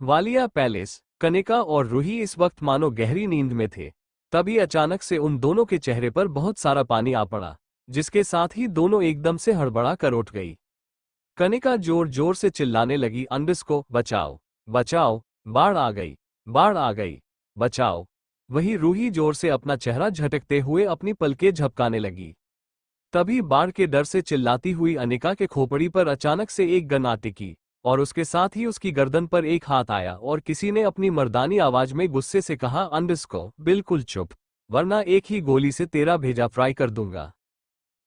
Walia palace. Kanika और रूही इस वक्त मानो गहरी नींद में थे। तभी अचानक से उन दोनों के चेहरे पर बहुत सारा पानी आ पड़ा, जिसके साथ ही दोनों एकदम से हड़बड़ा कर उठ गई। कनिका जोर जोर से चिल्लाने लगी, अंडिस को बचाओ, बचाओ, बाढ़ आ गई, बाढ़ आ गई, बचाओ। वही रूही जोर से अपना चेहरा झटकते हुए अपनी पलकें झपकाने लगी। तभी बाढ़ के डर से चिल्लाती हुई अनिका के खोपड़ी पर अचानक से एक गन आ टिकी, और उसके साथ ही उसकी गर्दन पर एक हाथ आया और किसी ने अपनी मर्दानी आवाज में गुस्से से कहा, अंडिस को बिल्कुल चुप, वरना एक ही गोली से तेरा भेजा फ्राई कर दूंगा।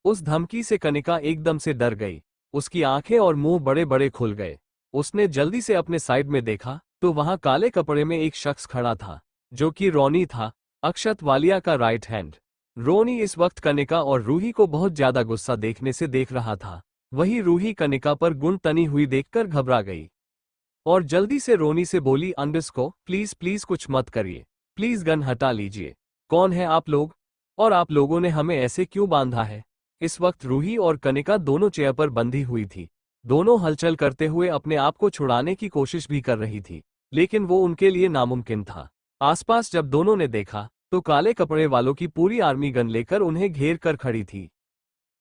उस धमकी से कनिका एकदम से डर गई। उसकी आंखें और मुंह बड़े बड़े खुल गए। उसने जल्दी से अपने साइड में देखा तो वहां काले कपड़े में एक शख्स खड़ा था, जो कि रोनी था, अक्षत वालिया का राइट हैंड। रोनी इस वक्त कनिका और रूही को बहुत ज्यादा गुस्सा देखने से देख रहा था। वही रूही कनिका पर गुण तनी हुई देखकर घबरा गई और जल्दी से रोनी से बोली, अंडिस को प्लीज प्लीज कुछ मत करिए, प्लीज गन हटा लीजिए। कौन है आप लोग, और आप लोगों ने हमें ऐसे क्यों बांधा है? इस वक्त रूही और कनिका दोनों चेयर पर बंधी हुई थी। दोनों हलचल करते हुए अपने आप को छुड़ाने की कोशिश भी कर रही थी, लेकिन वो उनके लिए नामुमकिन था। आसपास जब दोनों ने देखा तो काले कपड़े वालों की पूरी आर्मी गन लेकर उन्हें घेर कर खड़ी थी।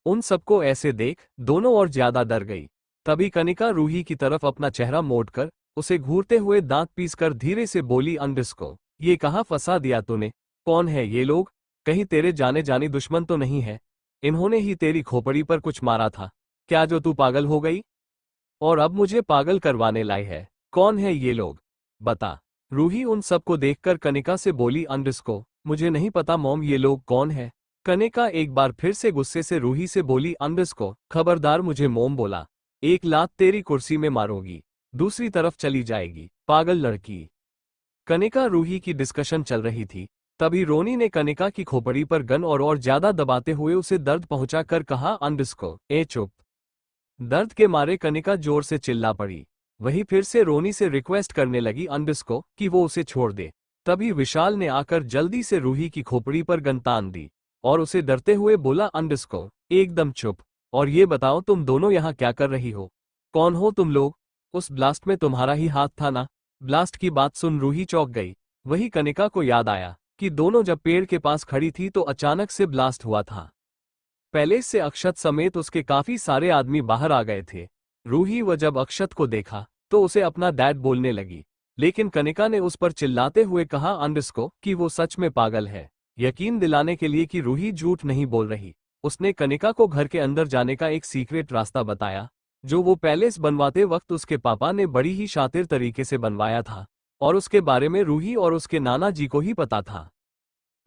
उन सबको ऐसे देख दोनों और ज्यादा डर गई। तभी कनिका रूही की तरफ अपना चेहरा मोड़कर उसे घूरते हुए दांत पीसकर धीरे से बोली, अंडिस को ये कहाँ फंसा दिया तूने? कौन है ये लोग? कहीं तेरे जाने जानी दुश्मन तो नहीं है? इन्होंने ही तेरी खोपड़ी पर कुछ मारा था क्या, जो तू पागल हो गई और अब मुझे पागल करवाने लाई है? कौन है ये लोग, बता। रूही उन सबको देखकर कनिका से बोली, अंडिस को मुझे नहीं पता मॉम, ये लोग कौन है? कनिका एक बार फिर से गुस्से से रूही से बोली, अंडिस को खबरदार मुझे मोम बोला, एक लात तेरी कुर्सी में मारूंगी, दूसरी तरफ चली जाएगी, पागल लड़की। कनिका रूही की डिस्कशन चल रही थी। तभी रोनी ने कनिका की खोपड़ी पर गन और ज्यादा दबाते हुए उसे दर्द पहुंचाकर कहा, अंडिस को ए चुप। दर्द के मारे कनिका जोर से चिल्ला पड़ी। वही फिर से रोनी से रिक्वेस्ट करने लगी अंडिस को कि वो उसे छोड़ दे। तभी विशाल ने आकर जल्दी से रूही की खोपड़ी पर गन तान दी और उसे डरते हुए बोला, अंडिस को एकदम चुप, और ये बताओ तुम दोनों यहाँ क्या कर रही हो? कौन हो तुम लोग? उस ब्लास्ट में तुम्हारा ही हाथ था ना? ब्लास्ट की बात सुन रूही चौंक गई। वही कनिका को याद आया कि दोनों जब पेड़ के पास खड़ी थी तो अचानक से ब्लास्ट हुआ था। पैलेस से अक्षत समेत उसके काफी सारे आदमी बाहर आ गए थे। रूही वह जब अक्षत को देखा तो उसे अपना डैड बोलने लगी, लेकिन कनिका ने उस पर चिल्लाते हुए कहा, अंडिस को कि वो सच में पागल है। यकीन दिलाने के लिए कि रूही झूठ नहीं बोल रही, उसने कनिका को घर के अंदर जाने का एक सीक्रेट रास्ता बताया, जो वो पैलेस बनवाते वक्त उसके पापा ने बड़ी ही शातिर तरीके से बनवाया था, और उसके बारे में रूही और उसके नाना जी को ही पता था।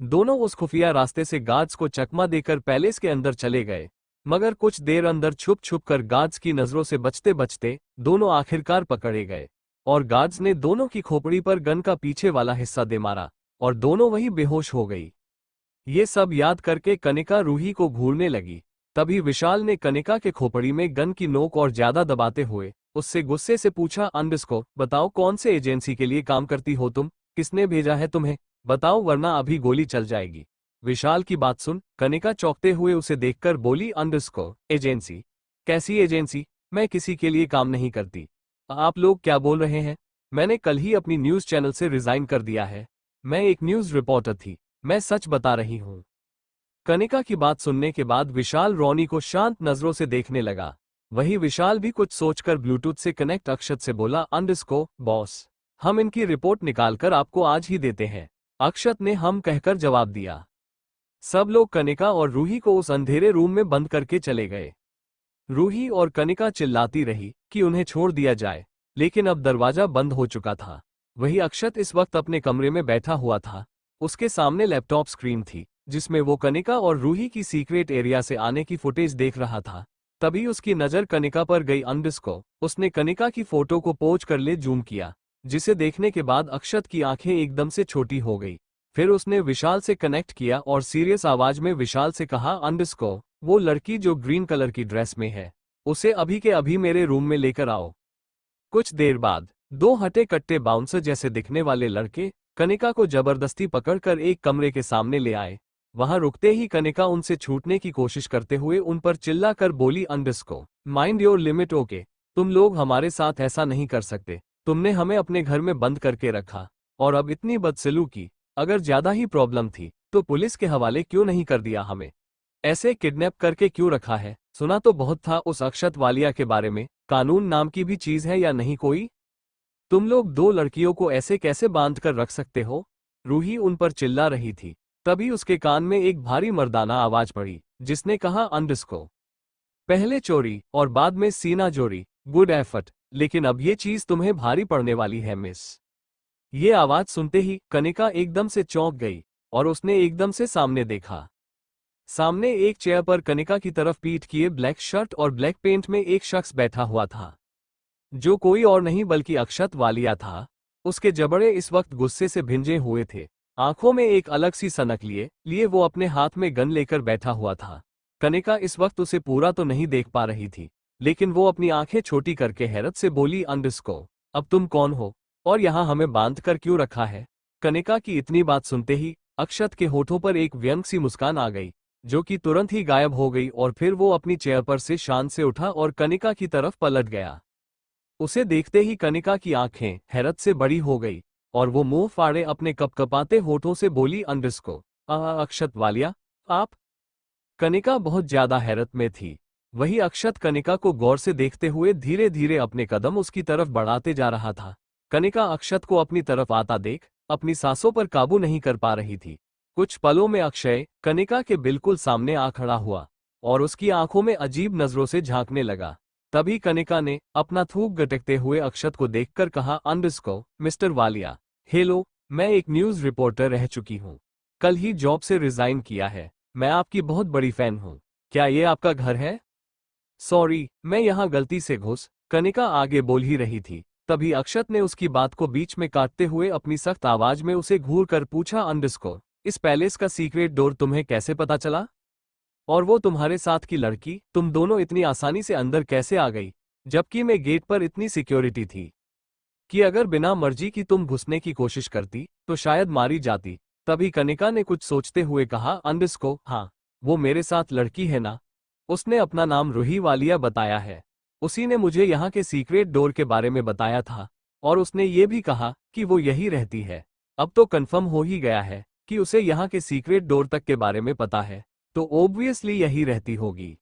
दोनों उस खुफिया रास्ते से गार्ड्स को चकमा देकर पैलेस के अंदर चले गए, मगर कुछ देर अंदर छुप छुप कर गार्ड्स की नजरों से बचते बचते दोनों आखिरकार पकड़े गए, और गार्ड्स ने दोनों की खोपड़ी पर गन का पीछे वाला हिस्सा दे मारा और दोनों वहीं बेहोश हो गई। ये सब याद करके कनिका रूही को घूरने लगी। तभी विशाल ने कनिका के खोपड़ी में गन की नोक और ज्यादा दबाते हुए उससे गुस्से से पूछा, अंडिस को बताओ कौन से एजेंसी के लिए काम करती हो तुम? किसने भेजा है तुम्हें? बताओ वरना अभी गोली चल जाएगी। विशाल की बात सुन कनिका चौंकते हुए उसे देखकर बोली, अंडिस को एजेंसी? कैसी एजेंसी? मैं किसी के लिए काम नहीं करती। आप लोग क्या बोल रहे हैं? मैंने कल ही अपनी न्यूज चैनल से रिजाइन कर दिया है। मैं एक न्यूज रिपोर्टर थी, मैं सच बता रही हूँ। कनिका की बात सुनने के बाद विशाल रोनी को शांत नजरों से देखने लगा। वही विशाल भी कुछ सोचकर ब्लूटूथ से कनेक्ट अक्षत से बोला, अंडिस को बॉस, हम इनकी रिपोर्ट निकालकर आपको आज ही देते हैं। अक्षत ने हम कहकर जवाब दिया। सब लोग कनिका और रूही को उस अंधेरे रूम में बंद करके चले गए। रूही और कनिका चिल्लाती रही कि उन्हें छोड़ दिया जाए, लेकिन अब दरवाजा बंद हो चुका था। वही अक्षत इस वक्त अपने कमरे में बैठा हुआ था। उसके सामने लैपटॉप स्क्रीन थी, जिसमें वो कनिका और रूही की सीक्रेट एरिया से आने की फुटेज देख रहा था। तभी उसकी नजर कनिका पर गई। अंडिस को उसने कनिका की फोटो को पोंछ कर ले जूम किया, जिसे देखने के बाद अक्षत की आंखें एकदम से छोटी हो गई। फिर उसने विशाल से कनेक्ट किया और सीरियस आवाज में विशाल से कहा, अंडिस को वो लड़की जो ग्रीन कलर की ड्रेस में है, उसे अभी के अभी मेरे रूम में लेकर आओ। कुछ देर बाद दो हटे कट्टे बाउंसर जैसे दिखने वाले लड़के कनिका को जबरदस्ती पकड़कर एक कमरे के सामने ले आए। वहां रुकते ही कनिका उनसे छूटने की कोशिश करते हुए उन पर चिल्लाकर बोली, अंडिस को माइंड योर लिमिट, ओके? तुम लोग हमारे साथ ऐसा नहीं कर सकते। तुमने हमें अपने घर में बंद करके रखा और अब इतनी बदसलूकी। अगर ज्यादा ही प्रॉब्लम थी तो पुलिस के हवाले क्यों नहीं कर दिया हमें? ऐसे किडनैप करके क्यों रखा है? सुना तो बहुत था उस अक्षत वालिया के बारे में। कानून नाम की भी चीज है या नहीं कोई? तुम लोग दो लड़कियों को ऐसे कैसे बांध कर रख सकते हो? रूही उन पर चिल्ला रही थी। तभी उसके कान में एक भारी मर्दाना आवाज पड़ी, जिसने कहा, अंडरस्को। पहले चोरी और बाद में सीना जोरी, गुड एफर्ट, लेकिन अब ये चीज तुम्हें भारी पड़ने वाली है मिस। ये आवाज सुनते ही कनिका एकदम से चौंक गई और उसने एकदम से सामने देखा। सामने एक चेयर पर कनिका की तरफ पीठ किए ब्लैक शर्ट और ब्लैक पेंट में एक शख्स बैठा हुआ था, जो कोई और नहीं बल्कि अक्षत वालिया था। उसके जबड़े इस वक्त गुस्से से भिंजे हुए थे। आंखों में एक अलग सी सनक लिए वो अपने हाथ में गन लेकर बैठा हुआ था। कनिका इस वक्त उसे पूरा तो नहीं देख पा रही थी, लेकिन वो अपनी आंखें छोटी करके हैरत से बोली, अंडरस्को, अब तुम कौन हो और यहाँ हमें बांध कर क्यों रखा है? कनिका की इतनी बात सुनते ही अक्षत के होठों पर एक व्यंग सी मुस्कान आ गई, जो कि तुरंत ही गायब हो गई और फिर वो अपनी चेयर पर से शान से उठा और कनिका की तरफ पलट गया। उसे देखते ही कनिका की आंखें हैरत से बड़ी हो गई और वो मुंह फाड़े अपने कपकपाते होठों से बोली, अंडरस्को, अक्षत वालिया, आप? कनिका बहुत ज्यादा हैरत में थी। वही अक्षत कनिका को गौर से देखते हुए धीरे धीरे अपने कदम उसकी तरफ बढ़ाते जा रहा था। कनिका अक्षत को अपनी तरफ आता देख अपनी सांसों पर काबू नहीं कर पा रही थी। कुछ पलों में अक्षय कनिका के बिल्कुल सामने आ खड़ा हुआ और उसकी आंखों में अजीब नजरों से झांकने लगा। तभी कनिका ने अपना थूक गटकते हुए अक्षत को देखकर कहा, अंडरस्को, मिस्टर वालिया, हेलो, मैं एक न्यूज रिपोर्टर रह चुकी हूँ। कल ही जॉब से रिजाइन किया है। मैं आपकी बहुत बड़ी फैन हूँ। क्या ये आपका घर है? सॉरी, मैं यहाँ गलती से घुस। कनिका आगे बोल ही रही थी, तभी अक्षत ने उसकी बात को बीच में काटते हुए अपनी सख्त आवाज में उसे घूर कर पूछा, अंडरस्को, इस पैलेस का सीक्रेट डोर तुम्हें कैसे पता चला? और वो तुम्हारे साथ की लड़की, तुम दोनों इतनी आसानी से अंदर कैसे आ गई, जबकि मैं गेट पर इतनी सिक्योरिटी थी कि अगर बिना मर्जी की तुम घुसने की कोशिश करती तो शायद मारी जाती। तभी कनिका ने कुछ सोचते हुए कहा, अंडरस्को, हाँ, वो मेरे साथ लड़की है ना? उसने अपना नाम रूही वालिया बताया है। उसी ने मुझे यहाँ के सीक्रेट डोर के बारे में बताया था और उसने ये भी कहा कि वो यही रहती है। अब तो कंफर्म हो ही गया है कि उसे यहाँ के सीक्रेट डोर तक के बारे में पता है, तो ओब्वियसली यही रहती होगी।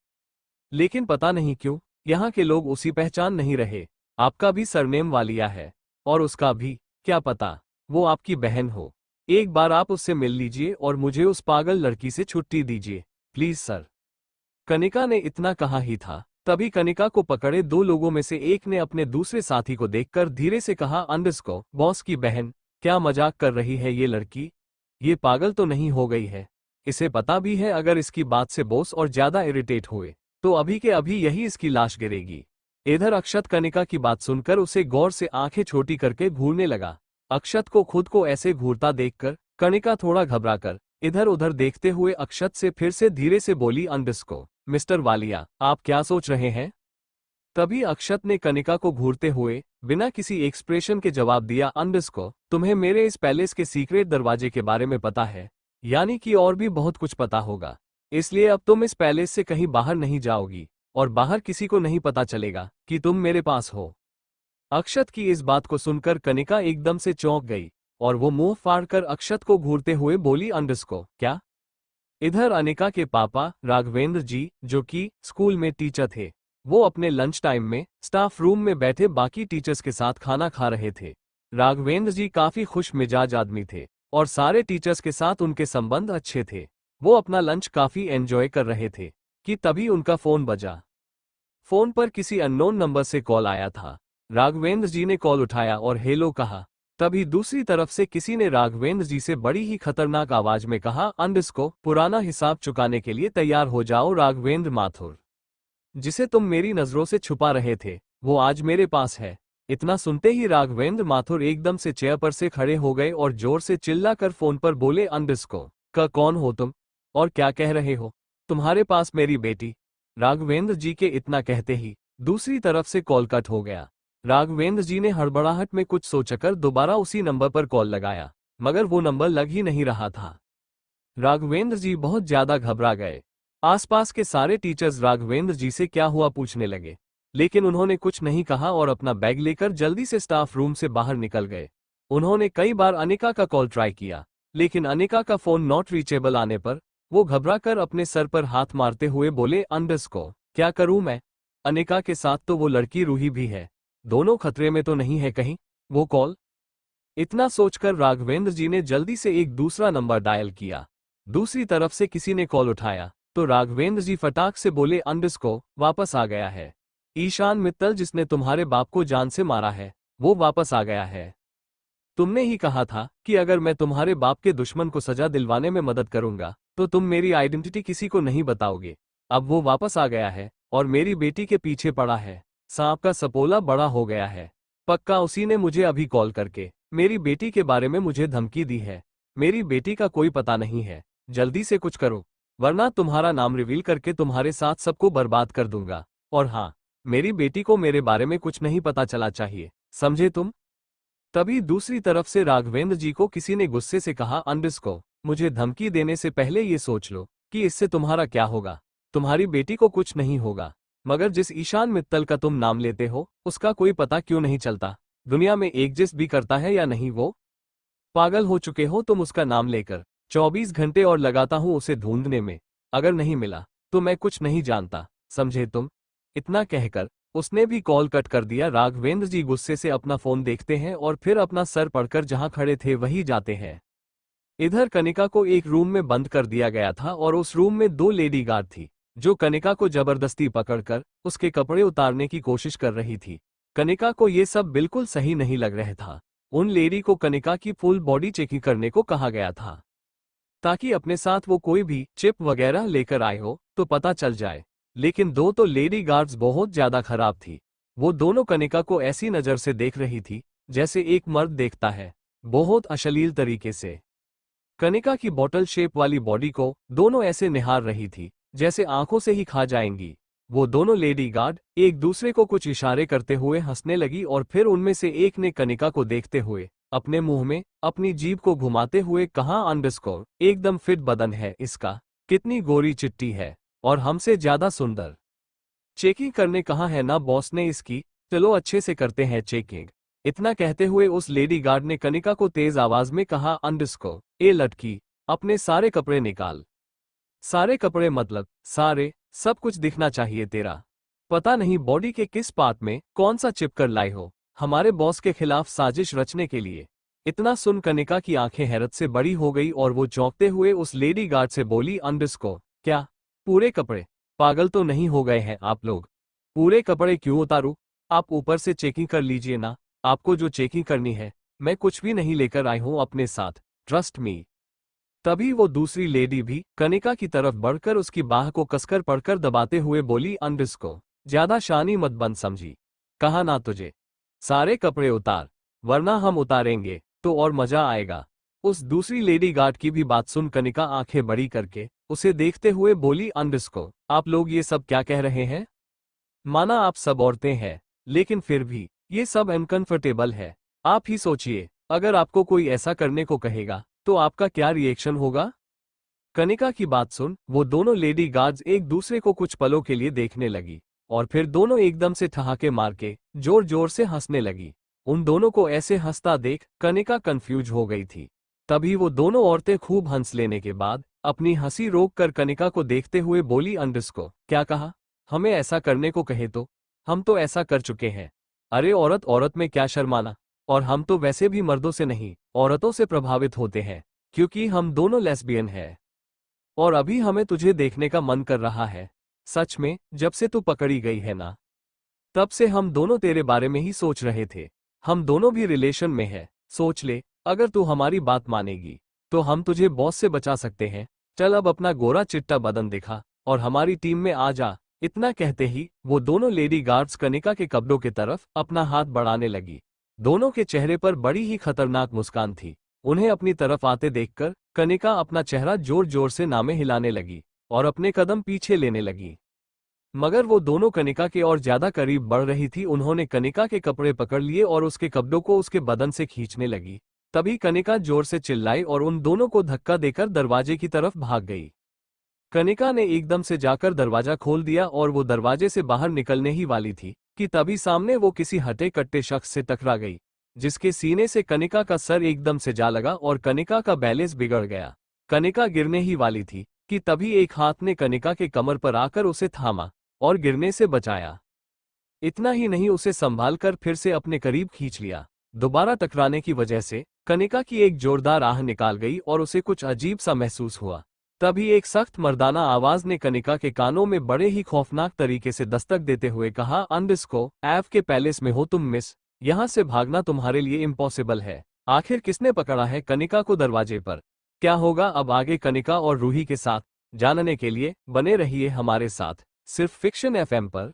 लेकिन पता नहीं क्यों यहाँ के लोग उसी पहचान नहीं रहे। आपका भी सरनेम वालिया है और उसका भी, क्या पता वो आपकी बहन हो। एक बार आप उससे मिल लीजिए और मुझे उस पागल लड़की से छुट्टी दीजिए प्लीज सर। कनिका ने इतना कहा ही था, तभी कनिका को पकड़े दो लोगों में से एक ने अपने दूसरे साथी को देखकर धीरे से कहा, अंडरस्को, बॉस की बहन, क्या मजाक कर रही है ये लड़की? ये पागल तो नहीं हो गई है? इसे पता भी है अगर इसकी बात से बॉस और ज्यादा इरिटेट हुए तो अभी के अभी यही इसकी लाश गिरेगी। इधर अक्षत कनिका की बात सुनकर उसे गौर से आंखें छोटी करके घूरने लगा। अक्षत को खुद को ऐसे घूरता देखकर कनिका थोड़ा घबराकर इधर उधर देखते हुए अक्षत से फिर से धीरे से बोली, अंडरस्को, मिस्टर वालिया, आप क्या सोच रहे हैं? तभी अक्षत ने कनिका को घूरते हुए बिना किसी एक्सप्रेशन के जवाब दिया, अंडरस्को, तुम्हें मेरे इस पैलेस के सीक्रेट दरवाजे के बारे में पता है, यानी कि और भी बहुत कुछ पता होगा। इसलिए अब तुम इस पैलेस से कहीं बाहर नहीं जाओगी और बाहर किसी को नहीं पता चलेगा कि तुम मेरे पास हो। अक्षत की इस बात को सुनकर कनिका एकदम से चौंक गई और वो मुंह फाड़कर अक्षत को घूरते हुए बोली, अंडरस्को, क्या? इधर अनिका के पापा राघवेंद्र जी, जो कि स्कूल में टीचर थे, वो अपने लंच टाइम में स्टाफ रूम में बैठे बाकी टीचर्स के साथ खाना खा रहे थे। राघवेंद्र जी काफी खुश मिजाज आदमी थे और सारे टीचर्स के साथ उनके संबंध अच्छे थे। वो अपना लंच काफी एंजॉय कर रहे थे कि तभी उनका फोन बजा। फोन पर किसी अननोन नंबर से कॉल आया था। राघवेंद्र जी ने कॉल उठाया और हेलो कहा। तभी दूसरी तरफ से किसी ने राघवेंद्र जी से बड़ी ही खतरनाक आवाज में कहा, अंडरस्को, पुराना हिसाब चुकाने के लिए तैयार हो जाओ। राघवेंद्र माथुर, जिसे तुम मेरी नजरों से छुपा रहे थे, वो आज मेरे पास है। इतना सुनते ही राघवेंद्र माथुर एकदम से चेयर पर से खड़े हो गए और जोर से चिल्लाकर फोन पर बोले, अंडरस्को, कौन हो तुम और क्या कह रहे हो? तुम्हारे पास मेरी बेटी। राघवेंद्र जी के इतना कहते ही दूसरी तरफ से कॉल कट हो गया। राघवेंद्र जी ने हड़बड़ाहट में कुछ सोचकर दोबारा उसी नंबर पर कॉल लगाया, मगर वो नंबर लग ही नहीं रहा था। राघवेंद्र जी बहुत ज्यादा घबरा गए। आसपास के सारे टीचर्स राघवेंद्र जी से क्या हुआ पूछने लगे। लेकिन उन्होंने कुछ नहीं कहा और अपना बैग लेकर जल्दी से स्टाफ रूम से बाहर निकल गए। उन्होंने कई बार अनिका का कॉल ट्राई किया, लेकिन अनिका का फोन नॉट रीचेबल आने पर वो घबराकर अपने सर पर हाथ मारते हुए बोले, अंडरस्कोर क्या करूं मैं? अनिका के साथ तो वो लड़की रूही भी है, दोनों खतरे में तो नहीं है कहीं वो कॉल? इतना सोचकर राघवेंद्र जी ने जल्दी से एक दूसरा नंबर डायल किया। दूसरी तरफ से किसी ने कॉल उठाया तो राघवेंद्र जी फटाक से बोले, अंडरस्कोर वापस आ गया है। ईशान मित्तल जिसने तुम्हारे बाप को जान से मारा है वो वापस आ गया है। तुमने ही कहा था कि अगर मैं तुम्हारे बाप के दुश्मन को सजा दिलवाने में मदद करूंगा तो तुम मेरी आइडेंटिटी किसी को नहीं बताओगे। अब वो वापस आ गया है और मेरी बेटी के पीछे पड़ा है। सांप का सपोला बड़ा हो गया है। पक्का उसी ने मुझे अभी कॉल करके मेरी बेटी के बारे में मुझे धमकी दी है। मेरी बेटी का कोई पता नहीं है, जल्दी से कुछ करो वरना तुम्हारा नाम रिवील करके तुम्हारे साथ सबको बर्बाद कर दूंगा। और हाँ, मेरी बेटी को मेरे बारे में कुछ नहीं पता चला चाहिए, समझे तुम? तभी दूसरी तरफ से राघवेंद्र जी को किसी ने गुस्से से कहा, अंडरस्कोर मुझे धमकी देने से पहले ये सोच लो कि इससे तुम्हारा क्या होगा। तुम्हारी बेटी को कुछ नहीं होगा, मगर जिस ईशान मित्तल का तुम नाम लेते हो उसका कोई पता क्यों नहीं चलता? दुनिया में एग्जिस्ट भी करता है या नहीं वो? पागल हो चुके हो तुम उसका नाम लेकर। 24 घंटे और लगाता हूं उसे ढूंढने में, अगर नहीं मिला तो मैं कुछ नहीं जानता, समझे तुम? इतना कहकर उसने भी कॉल कट कर दिया। राघवेंद्र जी गुस्से से अपना फोन देखते हैं और फिर अपना सर पड़कर जहां खड़े थे वहीं जाते हैं। इधर कनिका को एक रूम में बंद कर दिया गया था और उस रूम में 2 लेडी गार्ड थी जो कनिका को जबरदस्ती पकड़कर उसके कपड़े उतारने की कोशिश कर रही थी। कनिका को ये सब बिल्कुल सही नहीं लग रहा था। उन लेडी को कनिका की फुल बॉडी चेकिंग करने को कहा गया था ताकि अपने साथ वो कोई भी चिप वगैरह लेकर आए हो तो पता चल जाए। लेकिन 2 तो लेडी गार्ड्स बहुत ज्यादा खराब थी। वो दोनों कनिका को ऐसी नजर से देख रही थी जैसे एक मर्द देखता है, बहुत अश्लील तरीके से। कनिका की बॉटल शेप वाली बॉडी को दोनों ऐसे निहार रही थी जैसे आंखों से ही खा जाएंगी। वो दोनों लेडी गार्ड एक दूसरे को कुछ इशारे करते हुए हंसने लगी और फिर उनमें से एक ने कनिका को देखते हुए अपने मुंह में अपनी जीभ को घुमाते हुए कहा, अंडरस्कोर एकदम फिट बदन है इसका, कितनी गोरी चिट्टी है और हमसे ज्यादा सुंदर। चेकिंग करने कहा है ना बॉस ने इसकी, चलो अच्छे से करते हैं चेकिंग। इतना कहते हुए उस लेडी गार्ड ने कनिका को तेज आवाज में कहा, अंडरस्कोर ए लड़की अपने सारे कपड़े निकाल। सारे कपड़े मतलब सारे, सब कुछ दिखना चाहिए तेरा। पता नहीं बॉडी के किस पार्ट में कौन सा चिप कर लाई हो हमारे बॉस के खिलाफ साजिश रचने के लिए। इतना सुन कनिका की आंखें हैरत से बड़ी हो गई और वो चौंकते हुए उस लेडी गार्ड से बोली, अंडरस्कोर क्या पूरे कपड़े? पागल तो नहीं हो गए हैं आप लोग? पूरे कपड़े क्यों उतारूं? आप ऊपर से चेकिंग कर लीजिए ना। आपको जो चेकिंग करनी है, मैं कुछ भी नहीं लेकर आई हूं अपने साथ, ट्रस्ट मी। तभी वो दूसरी लेडी भी कनिका की तरफ बढ़कर उसकी बाह को कसकर पकड़कर दबाते हुए बोली, अंडरस्कोर ज्यादा शानी मत बन समझी, कहा ना तुझे, सारे कपड़े उतार वरना हम उतारेंगे तो और मजा आएगा। उस दूसरी लेडी गार्ड की भी बात सुन कनिका आंखें बड़ी करके उसे देखते हुए बोली, अंडरस्कोर आप लोग ये सब क्या कह रहे हैं? माना आप सब औरतें हैं, लेकिन फिर भी ये सब अनकंफर्टेबल है। आप ही सोचिए, अगर आपको कोई ऐसा करने को कहेगा तो आपका क्या रिएक्शन होगा? कनिका की बात सुन वो दोनों लेडी गार्ड्स एक दूसरे को कुछ पलों के लिए देखने लगी और फिर दोनों एकदम से ठहाके मार के जोर जोर से हंसने लगी। उन दोनों को ऐसे हंसता देख कनिका कंफ्यूज हो गई थी। तभी वो दोनों औरतें खूब हंस लेने के बाद अपनी हंसी रोक कर कनिका को देखते हुए बोली, अंडरस्कोर क्या कहा? हमें ऐसा करने को कहे तो हम तो ऐसा कर चुके हैं। अरे औरत औरत में क्या शर्माना, और हम तो वैसे भी मर्दों से नहीं औरतों से प्रभावित होते हैं क्योंकि हम दोनों लेस्बियन हैं। और अभी हमें तुझे देखने का मन कर रहा है। सच में जब से तू पकड़ी गई है ना, तब से हम दोनों तेरे बारे में ही सोच रहे थे। हम दोनों भी रिलेशन में है, सोच ले अगर तू हमारी बात मानेगी तो हम तुझे बॉस से बचा सकते हैं। चल अब अपना गोरा चिट्टा बदन दिखा और हमारी टीम में आ जा। इतना कहते ही वो दोनों लेडी गार्ड्स कनिका के कपड़ों की तरफ अपना हाथ बढ़ाने लगी। दोनों के चेहरे पर बड़ी ही खतरनाक मुस्कान थी। उन्हें अपनी तरफ आते देखकर कनिका अपना चेहरा जोर जोर से नामे हिलाने लगी और अपने कदम पीछे लेने लगी। मगर वो दोनों कनिका के और ज्यादा करीब बढ़ रही थी। उन्होंने कनिका के कपड़े पकड़ लिए और उसके कपड़ों को उसके बदन से खींचने लगी। तभी कनिका जोर से चिल्लाई और उन दोनों को धक्का देकर दरवाजे की तरफ भाग गई। कनिका ने एकदम से जाकर दरवाजा खोल दिया और वो दरवाजे से बाहर निकलने ही वाली थी कि तभी सामने वो किसी हटे कट्टे शख्स से टकरा गई, जिसके सीने से कनिका का सर एकदम से जा लगा और कनिका का बैलेंस बिगड़ गया। कनिका गिरने ही वाली थी कि तभी एक हाथ ने कनिका के कमर पर आकर उसे थामा और गिरने से बचाया। इतना ही नहीं, उसे संभाल कर फिर से अपने करीब खींच लिया। दोबारा टकराने की वजह से कनिका की एक जोरदार आह निकाल गई और उसे कुछ अजीब सा महसूस हुआ। तभी एक सख्त मर्दाना आवाज ने कनिका के कानों में बड़े ही खौफनाक तरीके से दस्तक देते हुए कहा, अंडिस्को एफ के पैलेस में हो तुम मिस, यहाँ से भागना तुम्हारे लिए इम्पॉसिबल है। आखिर किसने पकड़ा है कनिका को दरवाजे पर? क्या होगा अब आगे कनिका और रूही के साथ, जानने के लिए बने रहिए हमारे साथ सिर्फ फिक्शन एफएम पर।